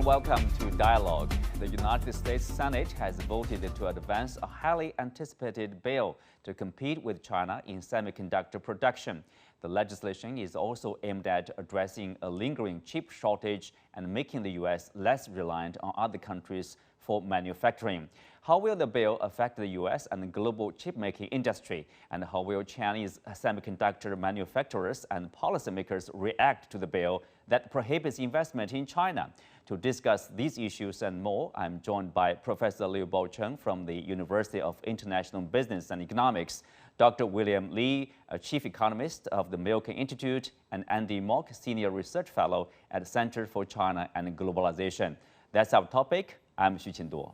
and welcome to Dialogue. The United States Senate has voted to advance a highly anticipated bill to compete with China in semiconductor production. The legislation is also aimed at addressing a lingering chip shortage and making the U.S. less reliant on other countries for manufacturing. How will the bill affect the U.S. and the global chip-making industry? And how will Chinese semiconductor manufacturers and policymakers react to the bill that prohibits investment in China? To discuss these issues and more, I'm joined by Professor Liu Baocheng from the University of International Business and Economics, Dr. William Li, a chief economist of the Milken Institute, and Andy Mok, senior research fellow at the Center for China and Globalization. That's our topic. I'm Xu Qinduo.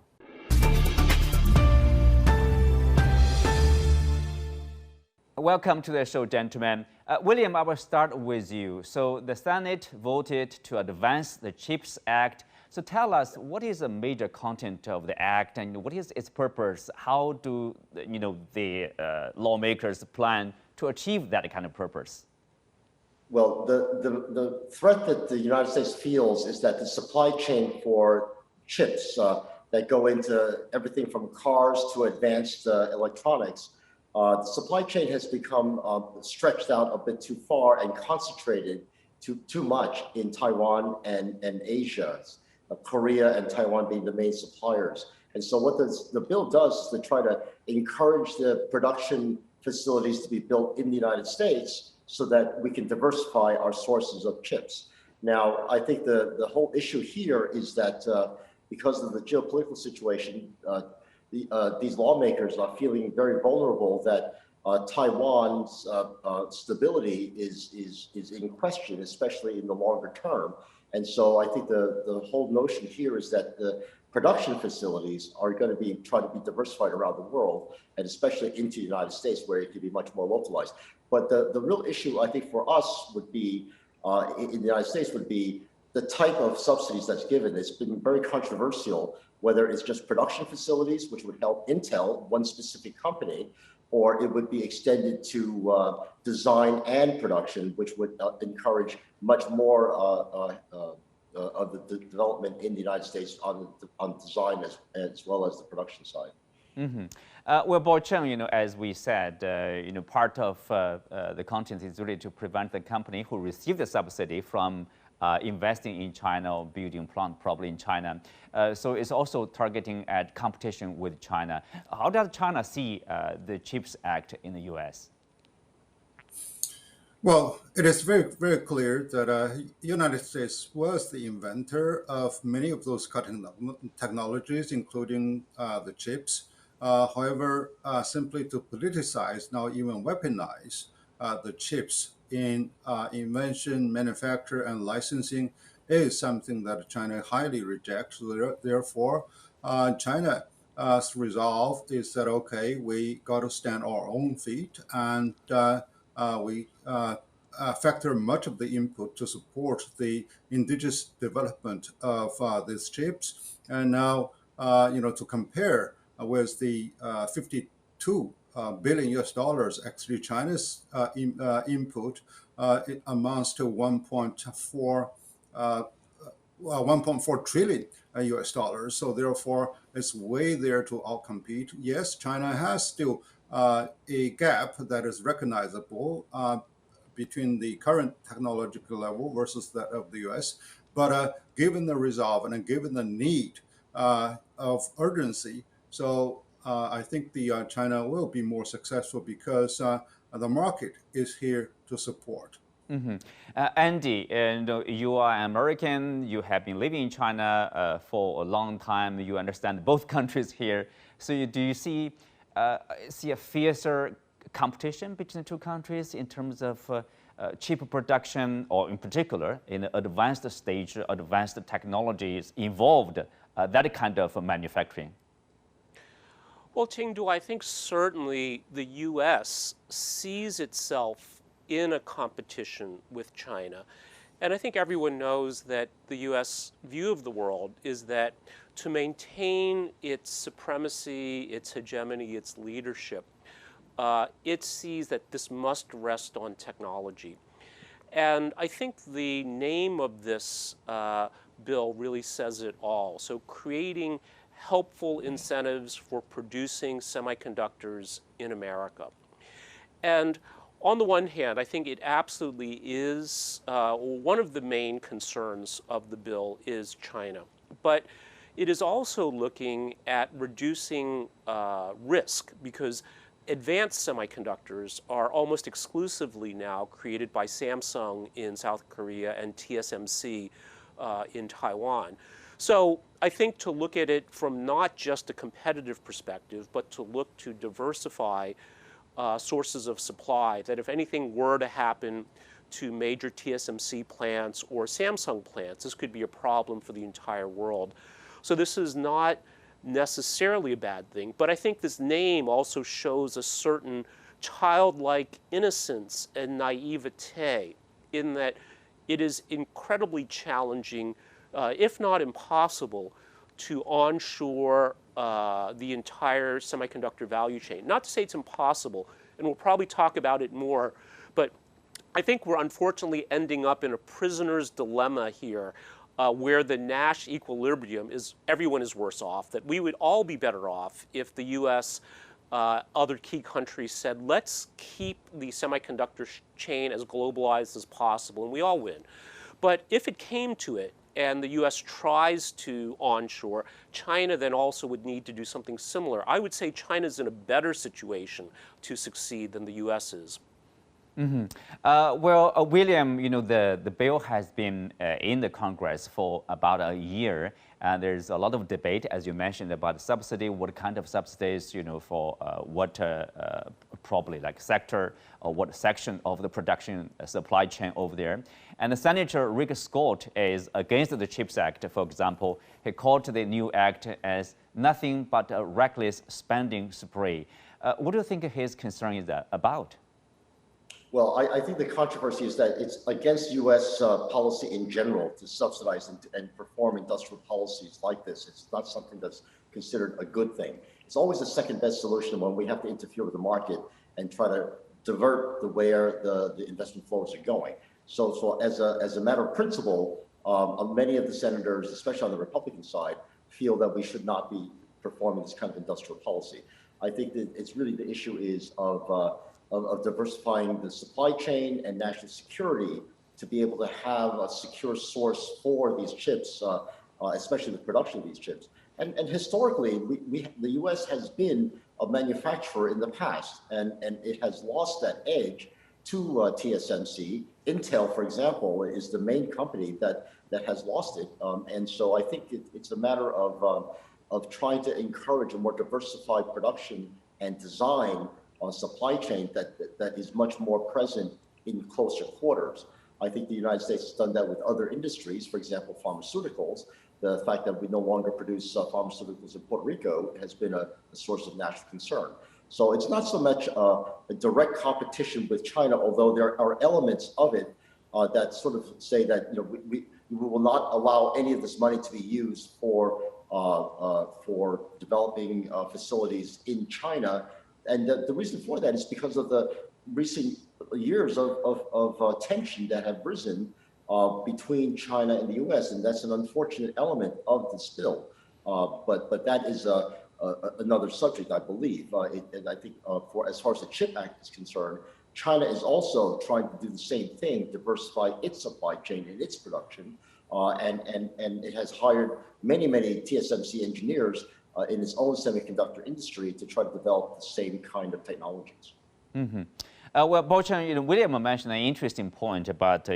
Welcome to the show, gentlemen. William, I will start with you. So the Senate voted to advance the CHIPS Act. So tell us, what is the major content of the act and what is its purpose? How do the lawmakers plan to achieve that kind of purpose? Well, the threat that the United States feels is that the supply chain for chips that go into everything from cars to advanced electronics, the supply chain has become stretched out a bit too far and concentrated too much in Taiwan and Asia, Korea and Taiwan being the main suppliers. And so what the bill does is to try to encourage the production facilities to be built in the United States so that we can diversify our sources of chips. Now, I think the whole issue here is that because of the geopolitical situation, these lawmakers are feeling very vulnerable that Taiwan's stability is in question, especially in the longer term. And so I think the whole notion here is that the production facilities are going to be trying to be diversified around the world, and especially into the United States, where it can be much more localized. But the real issue, I think, for us would be, in the United States, would be the type of subsidies that's given. It's been very controversial, whether it's just production facilities, which would help Intel, one specific company, or it would be extended to design and production, which would encourage much more of the development in the United States on design as well as the production side. Mm-hmm. Well, Baocheng, as we said, part of the content is really to prevent the company who received the subsidy from investing in China or building plant probably in China. So it's also targeting at competition with China. How does China see the CHIPS Act in the U.S.? Well, it is very, very clear that the United States was the inventor of many of those cutting technologies, including the chips. However, simply to politicize, now even weaponize the chips in invention, manufacture, and licensing is something that China highly rejects. Therefore, China's resolve is that, okay, we got to stand our own feet, and we factor much of the input to support the indigenous development of these chips. And now, to compare with the 52 billion US dollars, actually China's input, it amounts to 1.4 trillion US dollars. So therefore, it's way there to outcompete. Yes, China has still a gap that is recognizable between the current technological level versus that of the US. But given the resolve and given the need of urgency, so I think the China will be more successful because the market is here to support. Mm-hmm. Andy, you are American. You have been living in China for a long time. You understand both countries here. So do you see a fiercer competition between the two countries in terms of chip production, or in particular in the advanced stage, advanced technologies involved, that kind of manufacturing? Well, Qingdu, I think certainly the U.S. sees itself in a competition with China. And I think everyone knows that the U.S. view of the world is that to maintain its supremacy, its hegemony, its leadership, it sees that this must rest on technology. And I think the name of this bill really says it all. So creating helpful incentives for producing semiconductors in America. And on the one hand, I think it absolutely is one of the main concerns of the bill is China. But it is also looking at reducing risk because advanced semiconductors are almost exclusively now created by Samsung in South Korea and TSMC in Taiwan. So I think to look at it from not just a competitive perspective, but to look to diversify sources of supply, that if anything were to happen to major TSMC plants or Samsung plants, this could be a problem for the entire world. So this is not necessarily a bad thing, but I think this name also shows a certain childlike innocence and naivete in that it is incredibly challenging, if not impossible, to onshore the entire semiconductor value chain. Not to say it's impossible, and we'll probably talk about it more, but I think we're unfortunately ending up in a prisoner's dilemma here where the Nash equilibrium is everyone is worse off, that we would all be better off if the U.S., other key countries said, let's keep the semiconductor chain as globalized as possible, and we all win. But if it came to it, and the U.S. tries to onshore, China then also would need to do something similar. I would say China's in a better situation to succeed than the U.S. is. William, the bill has been in the Congress for about a year, and there's a lot of debate, as you mentioned, about subsidy, what kind of subsidies, for what probably like sector or what section of the production supply chain over there. And Senator Rick Scott is against the CHIPS Act, for example. He called the new act as nothing but a reckless spending spree. What do you think his concern is about? Well, I think the controversy is that it's against U.S. Policy in general to subsidize and perform industrial policies like this. It's not something that's considered a good thing. It's always the second best solution when we have to interfere with the market and try to divert where the investment flows are going. So as a matter of principle, many of the senators, especially on the Republican side, feel that we should not be performing this kind of industrial policy. I think that it's really the issue is of diversifying the supply chain and national security to be able to have a secure source for these chips, especially the production of these chips. And historically, the U.S. has been a manufacturer in the past, and it has lost that edge to TSMC. Intel, for example, is the main company that has lost it. And so I think it's a matter of trying to encourage a more diversified production and design supply chain that is much more present in closer quarters. I think the United States has done that with other industries, for example, pharmaceuticals. The fact that we no longer produce pharmaceuticals in Puerto Rico has been a source of national concern. So it's not so much a direct competition with China, although there are elements of it that sort of say that we will not allow any of this money to be used for developing facilities in China. And the reason for that is because of the recent years of tension that have risen between China and the U.S., and that's an unfortunate element of this bill. But that is another subject, I believe. And I think as far as the CHIP Act is concerned, China is also trying to do the same thing, diversify its supply chain and its production, and it has hired many TSMC engineers in its own semiconductor industry to try to develop the same kind of technologies. Baocheng, William mentioned an interesting point about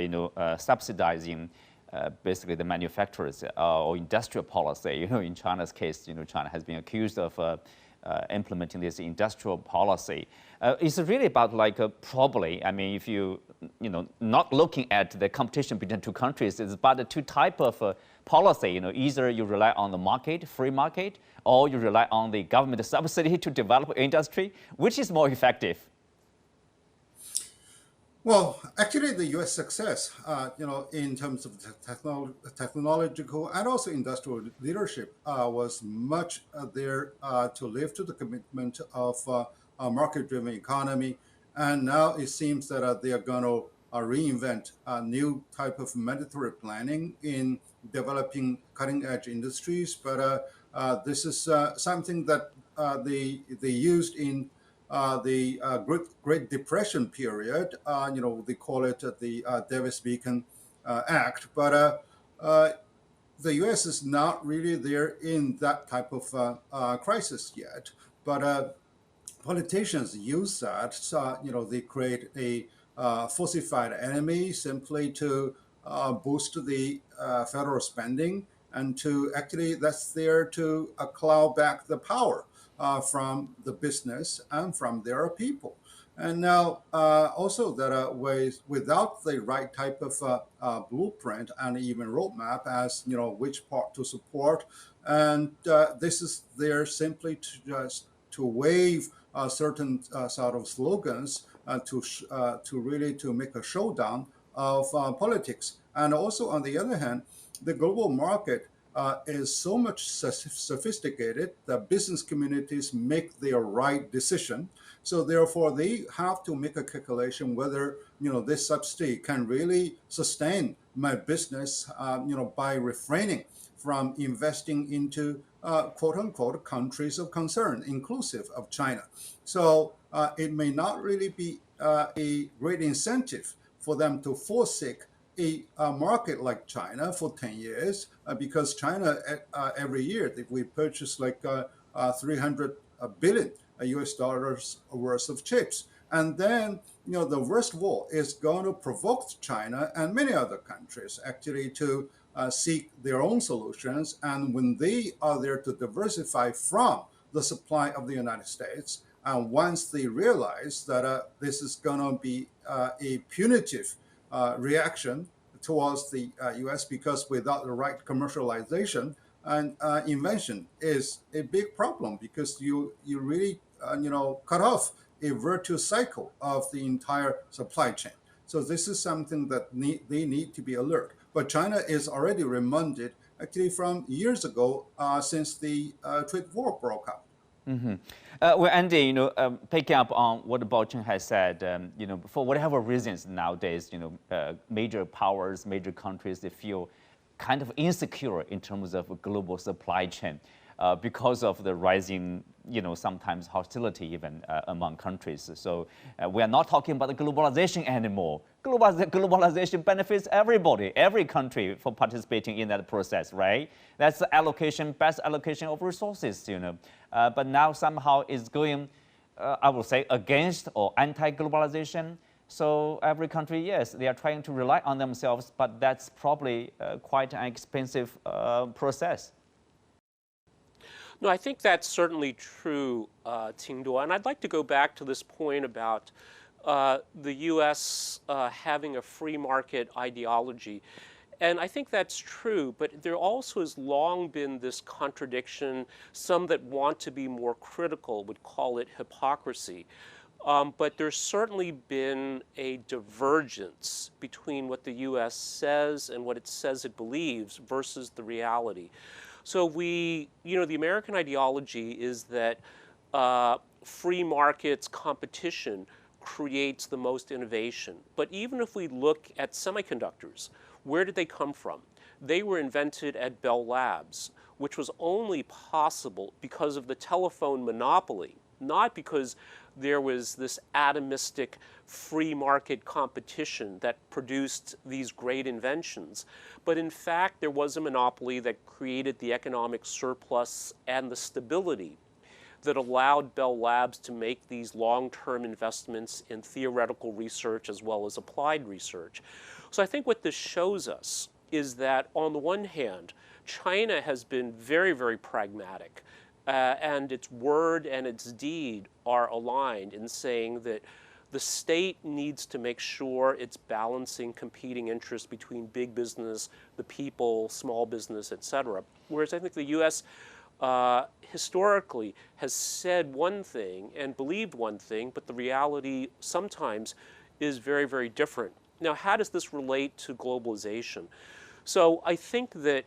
subsidizing basically the manufacturers or industrial policy. In China's case, China has been accused of implementing this industrial policy. It's really about probably, I mean, if you not looking at the competition between two countries, it's about the two type of policy. Either you rely on the market, free market, or you rely on the government subsidy to develop industry. Which is more effective? Well, actually, the U.S. success, in terms of technological and also industrial leadership, was much there to live to the commitment of a market-driven economy. And now it seems that they are going to reinvent a new type of mandatory planning in developing cutting-edge industries, but this is something that they used in the Great Depression period. They call it the Davis-Bacon Act, but the U.S. is not really there in that type of crisis yet. But politicians use that. So, they create a falsified enemy simply to boost the federal spending and to actually that's there to claw back the power from the business and from their people. And now also that without the right type of blueprint and even roadmap as which part to support, and this is there simply to just to wave certain sort of slogans to really to make a showdown of politics. And also on the other hand, the global market is so much sophisticated that business communities make their right decision. So therefore, they have to make a calculation whether this subsidy can really sustain my business, by refraining from investing into quote unquote countries of concern, inclusive of China. So it may not really be a great incentive for them to forsake a market like China for 10 years because China every year we purchase like 300 billion US dollars worth of chips. And then, the worst of all is going to provoke China and many other countries actually to seek their own solutions. And when they are there to diversify from the supply of the United States, and once they realize that this is going to be a punitive reaction towards the U.S. because without the right commercialization and invention is a big problem because you really cut off a virtuous cycle of the entire supply chain. So this is something that they need to be alert. But China is already reminded actually from years ago since the trade war broke out. Mm-hmm. Well, Andy, picking up on what Baocheng has said, for whatever reasons nowadays, major powers, major countries, they feel kind of insecure in terms of global supply chain because of the rising, sometimes hostility even among countries. So we are not talking about the globalization anymore. Globalization benefits everybody, every country for participating in that process, right? That's the allocation, best allocation of resources, But now somehow it's going, I would say, against or anti-globalization. So every country, yes, they are trying to rely on themselves, but that's probably quite an expensive process. No, I think that's certainly true, Qingduo. And I'd like to go back to this point about the U.S. Having a free market ideology. And I think that's true, but there also has long been this contradiction. Some that want to be more critical would call it hypocrisy. But there's certainly been a divergence between what the U.S. says and what it says it believes versus the reality. So the American ideology is that free markets competition creates the most innovation. But even if we look at semiconductors, where did they come from? They were invented at Bell Labs, which was only possible because of the telephone monopoly, not because there was this atomistic free market competition that produced these great inventions. But in fact, there was a monopoly that created the economic surplus and the stability that allowed Bell Labs to make these long-term investments in theoretical research as well as applied research. So I think what this shows us is that on the one hand, China has been very, very pragmatic. And its word and its deed are aligned in saying that the state needs to make sure it's balancing competing interests between big business, the people, small business, et cetera. Whereas I think the U.S. Historically has said one thing and believed one thing, but the reality sometimes is very, very different. Now, how does this relate to globalization? So I think that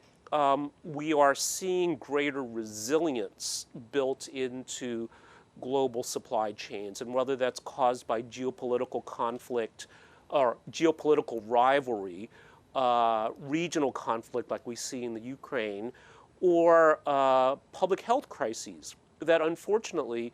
we are seeing greater resilience built into global supply chains, and whether that's caused by geopolitical conflict or geopolitical rivalry regional conflict like we see in the Ukraine, or public health crises that unfortunately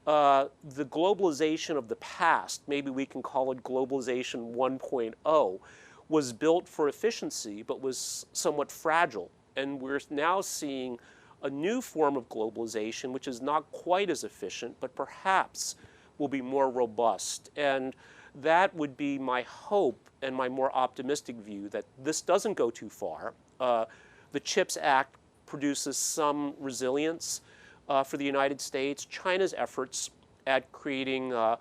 the globalization of the past, maybe we can call it globalization 1.0, was built for efficiency but was somewhat fragile. And we're now seeing a new form of globalization which is not quite as efficient but perhaps will be more robust. And that would be my hope and my more optimistic view, that this doesn't go too far. The CHIPS Act produces some resilience for the United States. China's efforts at creating a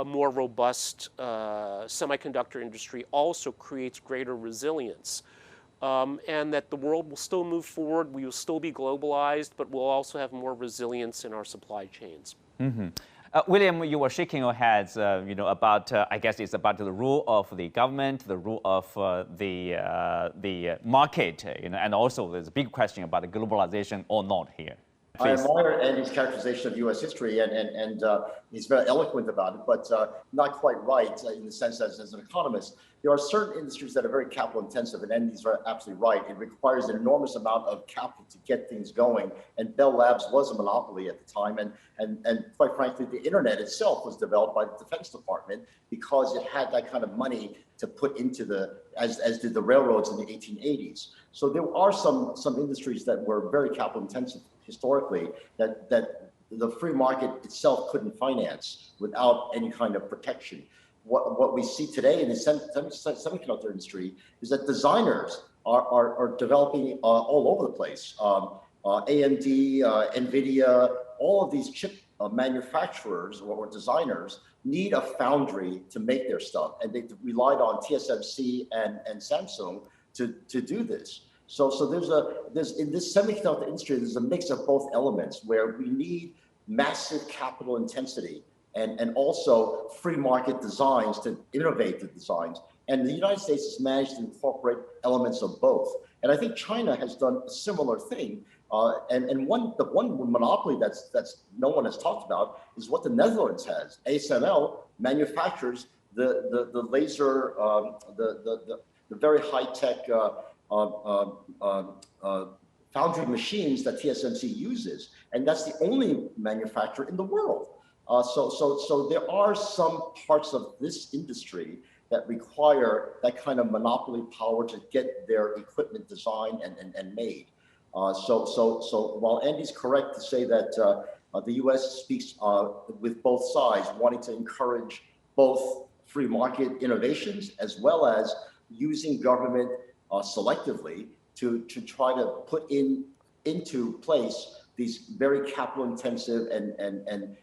more robust semiconductor industry also creates greater resilience. And that the world will still move forward, we will still be globalized, but we'll also have more resilience in our supply chains. Mm-hmm. William, you were shaking your heads, about, I guess it's about the role of the government, the role of the market, and also there's a big question about the globalization or not here. Please. I admire Andy's characterization of U.S. history, and he's very eloquent about it, but not quite right in the sense that as an economist, there are certain industries that are very capital intensive, and Andy's absolutely right. It requires an enormous amount of capital to get things going, and Bell Labs was a monopoly at the time, and quite frankly, the internet itself was developed by the Defense Department because it had that kind of money to put into as did the railroads in the 1880s. So there are some industries that were very capital intensive historically that the free market itself couldn't finance without any kind of protection. What we see today in the semiconductor industry is that designers are developing all over the place. AMD, NVIDIA, all of these chip manufacturers or designers need a foundry to make their stuff, and they relied on TSMC and Samsung to do this. So there's in this semiconductor industry, there's a mix of both elements where we need massive capital intensity and also free market designs to innovate the designs. And the United States has managed to incorporate elements of both. And I think China has done a similar thing. And the one monopoly that's no one has talked about is what the Netherlands has. ASML manufactures the laser, the very high tech foundry machines that TSMC uses, and that's the only manufacturer in the world. So there are some parts of this industry that require that kind of monopoly power to get their equipment designed and made. So while Andy's correct to say that the U.S. speaks with both sides, wanting to encourage both free market innovations as well as using government selectively to try to put into place these very capital intensive and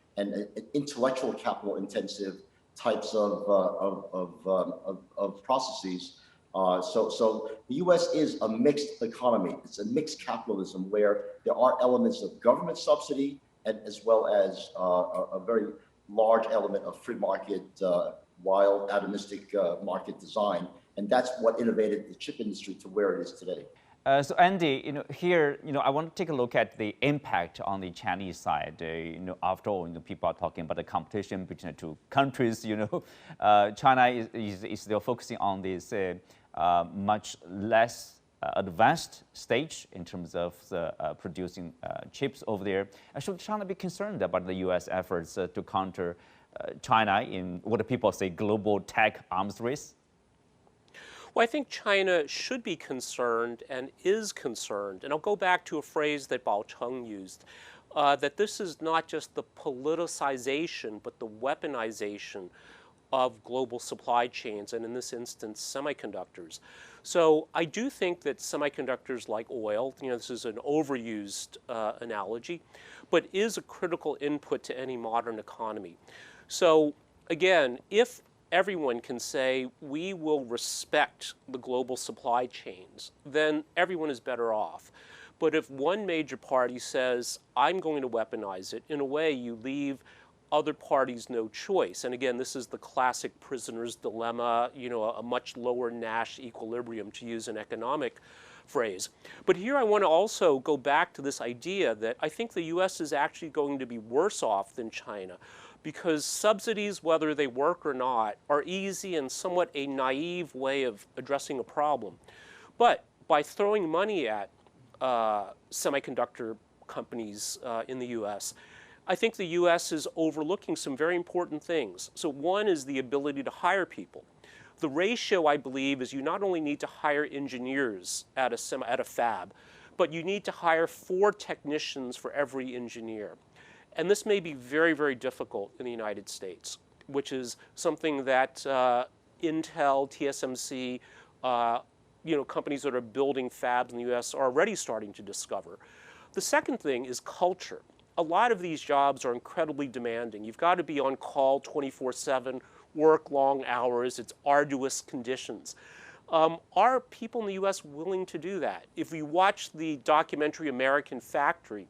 intellectual capital intensive types of processes. So the U.S. is a mixed economy. It's a mixed capitalism where there are elements of government subsidy and as well as a very large element of free market, wild, atomistic market design. And that's what innovated the chip industry to where it is today. So Andy, here, I want to take a look at the impact on the Chinese side. After all, people are talking about the competition between the two countries. China is still focusing on this much less advanced stage in terms of producing chips over there. Should China be concerned about the U.S. efforts to counter China in what people say global tech arms race? Well, I think China should be concerned and is concerned. And I'll go back to a phrase that Baocheng used, that this is not just the politicization, but the weaponization of global supply chains, and in this instance, semiconductors. So I do think that semiconductors like oil, this is an overused analogy, but is a critical input to any modern economy. So again, if everyone can say we will respect the global supply chains, then everyone is better off. But if one major party says, I'm going to weaponize it, in a way you leave other parties no choice. And again, this is the classic prisoner's dilemma, a much lower Nash equilibrium, to use an economic phrase. But here I want to also go back to this idea that I think the U.S. is actually going to be worse off than China, because subsidies, whether they work or not, are easy and somewhat a naive way of addressing a problem. But by throwing money at semiconductor companies in the U.S., I think the U.S. is overlooking some very important things. So one is the ability to hire people. The ratio, I believe, is you not only need to hire engineers at a fab, but you need to hire 4 technicians for every engineer. And this may be very, very difficult in the United States, which is something that Intel, TSMC, companies that are building fabs in the U.S. are already starting to discover. The second thing is culture. A lot of these jobs are incredibly demanding. You've got to be on call 24/7, work long hours, it's arduous conditions. Are people in the U.S. willing to do that? If you watch the documentary American Factory,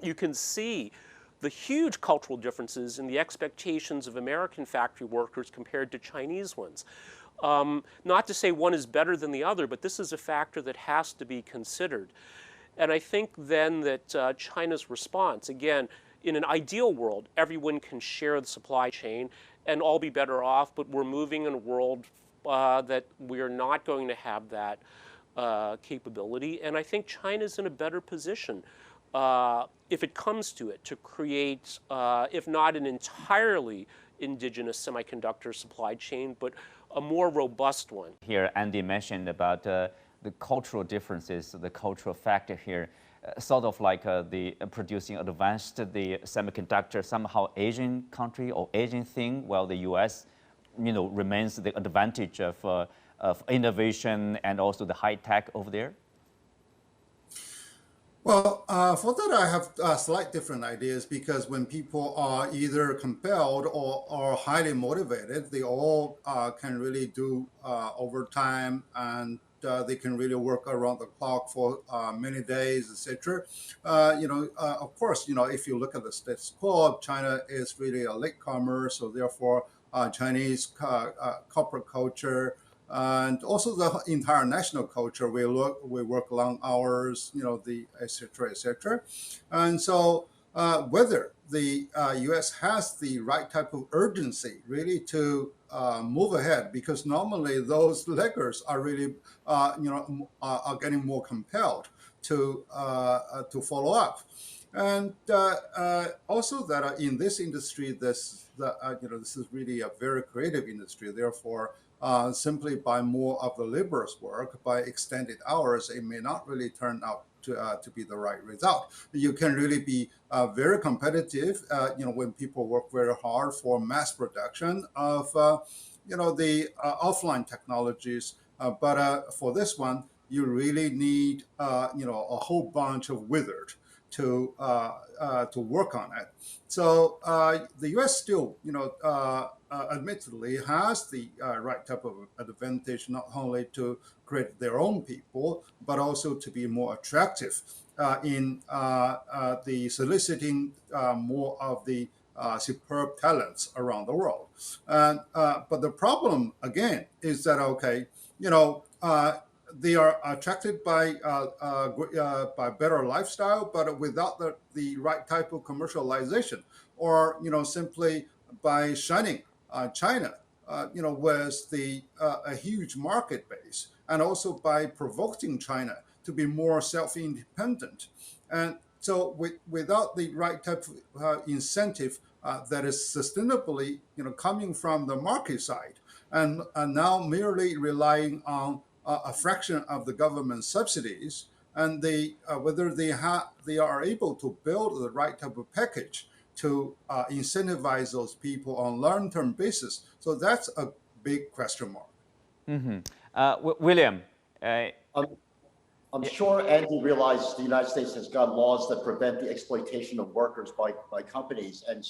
you can see the huge cultural differences in the expectations of American factory workers compared to Chinese ones. Not to say one is better than the other, but this is a factor that has to be considered. And I think then that China's response, again, in an ideal world, everyone can share the supply chain and all be better off, but we're moving in a world that we are not going to have that capability. And I think China's in a better position, if it comes to it, to create, if not an entirely indigenous semiconductor supply chain, but a more robust one. Here, Andy mentioned about the cultural differences, the cultural factor here, sort of like the producing advanced the semiconductor, somehow Asian country or Asian thing, while the U.S. Remains the advantage of innovation and also the high tech over there. Well, for that, I have slight different ideas, because when people are either compelled or highly motivated, they all can really do overtime, and they can really work around the clock for many days, etc. Of course, if you look at the status quo, China is really a latecomer, so therefore Chinese corporate culture and also the entire national culture, we work long hours, etc., etc. And so whether the U.S. has the right type of urgency really to move ahead, because normally those laggers are really, are getting more compelled to follow up. And also that in this industry, this is really a very creative industry. Therefore, simply by more of the laborers' work, by extended hours, it may not really turn out to be the right result. You can really be very competitive, when people work very hard for mass production of, the offline technologies. But for this one, you really need, a whole bunch of wizards to work on it. So the U.S. still, admittedly has the right type of advantage, not only to create their own people, but also to be more attractive in the soliciting more of the superb talents around the world. But the problem, again, is that, they are attracted by better lifestyle, but without the right type of commercialization, or simply by shining China, with a huge market base, and also by provoking China to be more self-independent. And so, without the right type of incentive that is sustainably, coming from the market side, and now merely relying on a fraction of the government subsidies, and whether they are able to build the right type of package to incentivize those people on long-term basis. So that's a big question mark. Mm-hmm. William. I'm sure Andy realizes the United States has got laws that prevent the exploitation of workers by companies, and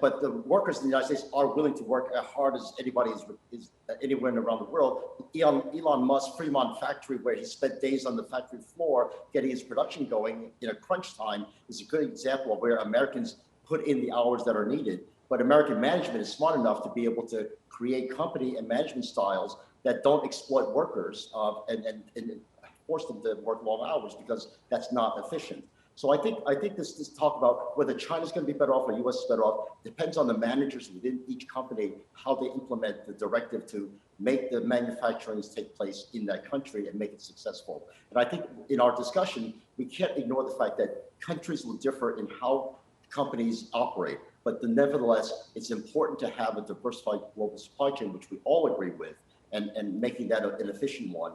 but the workers in the United States are willing to work as hard as anybody is anywhere around the world. Elon Musk's Fremont factory, where he spent days on the factory floor getting his production going in a crunch time, is a good example of where Americans put in the hours that are needed. But American management is smart enough to be able to create company and management styles that don't exploit workers and force them to work long hours, because that's not efficient. So I think this talk about whether China's going to be better off or the U.S. is better off depends on the managers within each company, how they implement the directive to make the manufacturing take place in that country and make it successful. And I think in our discussion, we can't ignore the fact that countries will differ in how companies operate. But nevertheless, it's important to have a diversified global supply chain, which we all agree with, and making that an efficient one.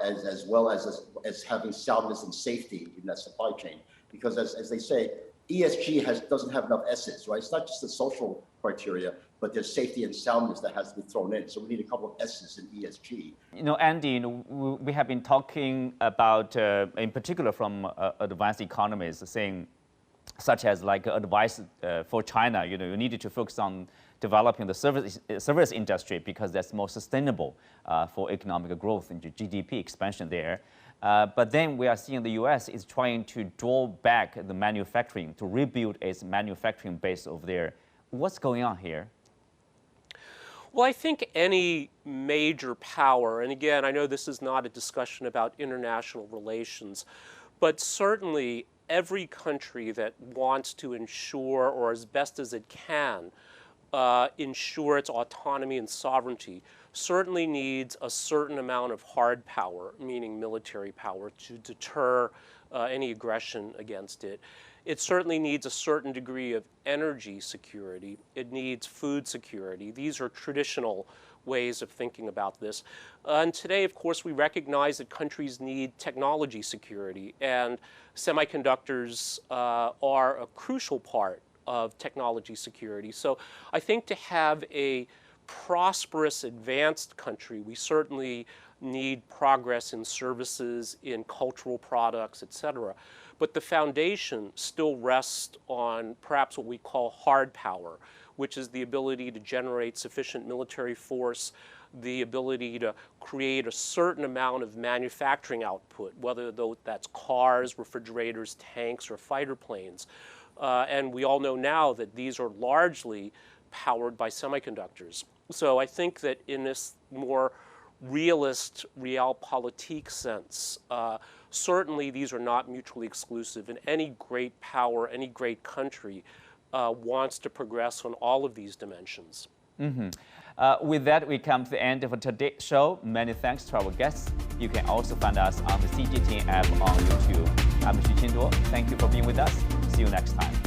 As well as having soundness and safety in that supply chain, because as they say, ESG doesn't have enough S's, right? It's not just the social criteria, but there's safety and soundness that has to be thrown in. So we need a couple of S's in ESG. Andy, we have been talking about, in particular from advanced economies, saying, such as like advice for China, you needed to focus on developing the service industry because that's more sustainable for economic growth and GDP expansion there. But then we are seeing the U.S. is trying to draw back the manufacturing, to rebuild its manufacturing base over there. What's going on here? Well, I think any major power, and again, I know this is not a discussion about international relations, but certainly every country that wants to ensure, or as best as it can, ensure its autonomy and sovereignty, certainly needs a certain amount of hard power, meaning military power, to deter any aggression against it. It certainly needs a certain degree of energy security. It needs food security. These are traditional ways of thinking about this. And today, of course, we recognize that countries need technology security, and semiconductors are a crucial part of technology security. So I think to have a prosperous, advanced country, we certainly need progress in services, in cultural products, etc. But the foundation still rests on perhaps what we call hard power, which is the ability to generate sufficient military force, the ability to create a certain amount of manufacturing output, whether that's cars, refrigerators, tanks, or fighter planes. And we all know now that these are largely powered by semiconductors. So I think that in this more realist, realpolitik sense, certainly these are not mutually exclusive, and any great power, any great country wants to progress on all of these dimensions. Mm-hmm. With that, we come to the end of today's show. Many thanks to our guests. You can also find us on the CGTN app on YouTube. I'm Xu Qinduo. Thank you for being with us. See you next time.